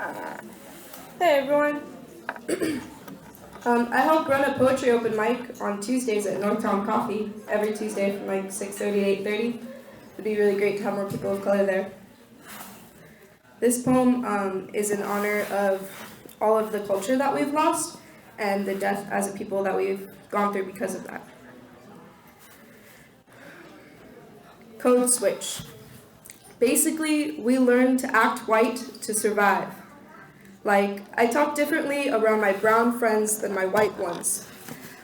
Hey everyone. I help run a poetry open mic on Tuesdays at Northtown Coffee, every Tuesday from like 6:30 to 8:30. It'd be really great to have more people of color there. This poem is in honor of all of the culture that we've lost and the death as a people that we've gone through because of that. Code switch. Basically, we learn to act white to survive. Like, I talk differently around my brown friends than my white ones.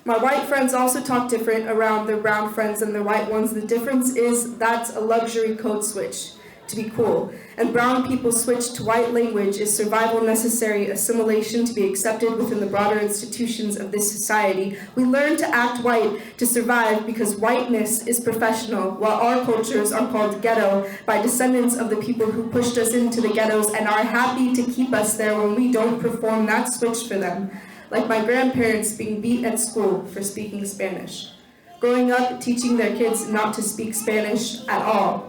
My white friends also talk different around their brown friends than their white ones. The difference is that's a luxury code switch to be cool. And brown people switch to white language is survival necessary assimilation to be accepted within the broader institutions of this society. We learn to act white to survive because whiteness is professional, while our cultures are called ghetto by descendants of the people who pushed us into the ghettos and are happy to keep us there when we don't perform that switch for them. Like my grandparents being beat at school for speaking Spanish. Growing up, teaching their kids not to speak Spanish at all.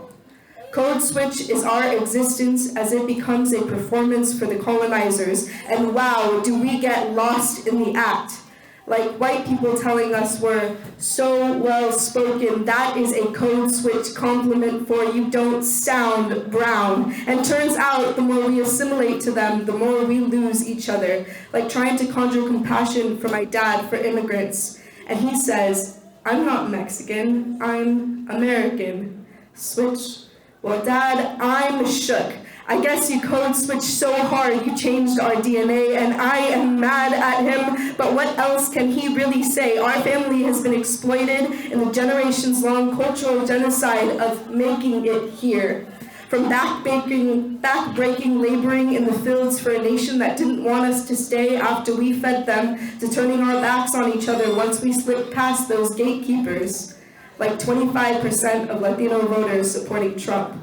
Code switch is our existence as it becomes a performance for the colonizers, and wow, do we get lost in the act. Like white people telling us we're so well spoken, that is a code switch compliment for you don't sound brown. And turns out the more we assimilate to them, the more we lose each other. Like trying to conjure compassion for my dad for immigrants. And he says, I'm not Mexican, I'm American. Switch. Well, Dad, I'm shook. I guess you code switched so hard you changed our DNA, and I am mad at him, but what else can he really say? Our family has been exploited in the generations-long cultural genocide of making it here. From back-breaking laboring in the fields for a nation that didn't want us to stay after we fed them, to turning our backs on each other once we slipped past those gatekeepers. Like 25% of Latino voters supporting Trump.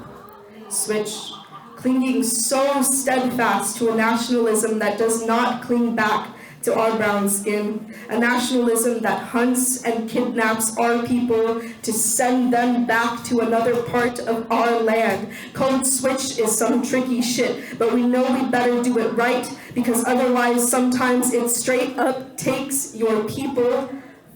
Switch. Clinging so steadfast to a nationalism that does not cling back to our brown skin. A nationalism that hunts and kidnaps our people to send them back to another part of our land. Code switch is some tricky shit, but we know we better do it right because otherwise sometimes it straight up takes your people.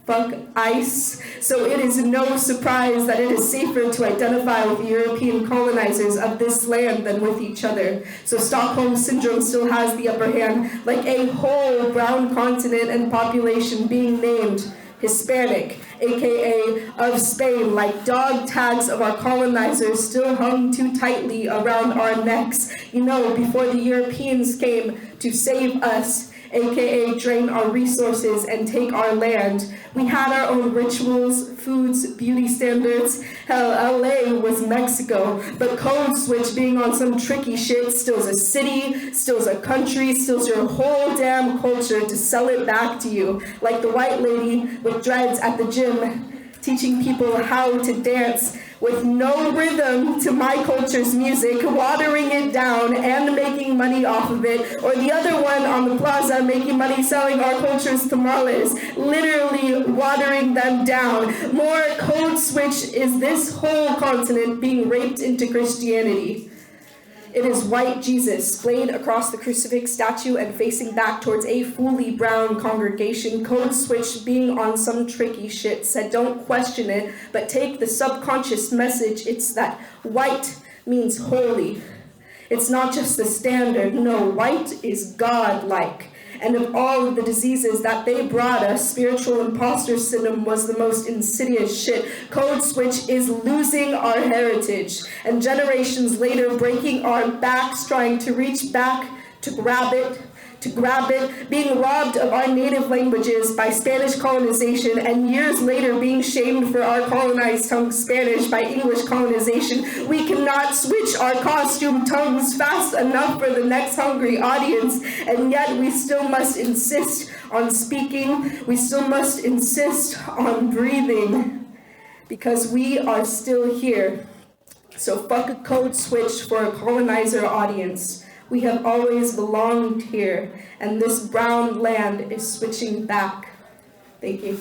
Fuck ICE. So it is no surprise that it is safer to identify with the European colonizers of this land than with each other. So Stockholm Syndrome still has the upper hand, like a whole brown continent and population being named Hispanic, aka of Spain, like dog tags of our colonizers still hung too tightly around our necks. You know, before the Europeans came to save us, aka drain our resources and take our land. We had our own rituals, foods, beauty standards. Hell, LA was Mexico, but code switch being on some tricky shit steals a city, steals a country, steals your whole damn culture to sell it back to you. Like the white lady with dreads at the gym, teaching people how to dance with no rhythm to my culture's music, watering it down and making money off of it, or the other one on the plaza making money selling our culture's tamales, literally watering them down. More code switch is this whole continent being raped into Christianity. It is white Jesus splayed across the crucifix statue and facing back towards a fully brown congregation. Code switch being on some tricky shit said don't question it, but take the subconscious message. It's that white means holy. It's not just the standard. No, white is God-like. And of all of the diseases that they brought us, spiritual imposter syndrome was the most insidious shit. Code switch is losing our heritage, and generations later breaking our backs, trying to reach back to grab it, being robbed of our native languages by Spanish colonization, and years later being shamed for our colonized tongue Spanish by English colonization. We cannot switch our costume tongues fast enough for the next hungry audience, and yet we still must insist on speaking, we still must insist on breathing, because we are still here. So fuck a code switch for a colonizer audience. We have always belonged here, and this brown land is switching back. Thank you.